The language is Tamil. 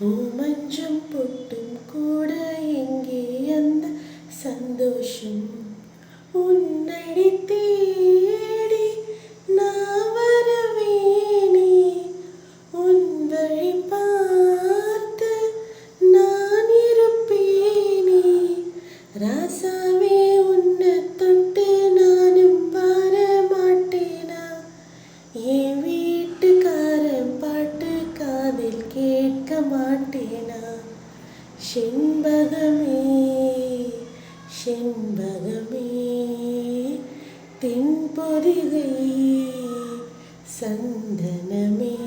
பூமஞ்சம் பொட்டும் கூட எங்கே அந்த சந்தோஷம்? உன்னடி தேடி நான் வரவேனே, உன் வழி பார்த்து நான் இருப்பேனே. ராசாவே உன்னை தொட்டு நானும் வர மாட்டேனா? என் வீட்டுக்காரன் பாட்டு காதில் கேட்க மாட்டேனா? செண்பகமே செண்பகமே தென்பொதிகை சந்தனமே.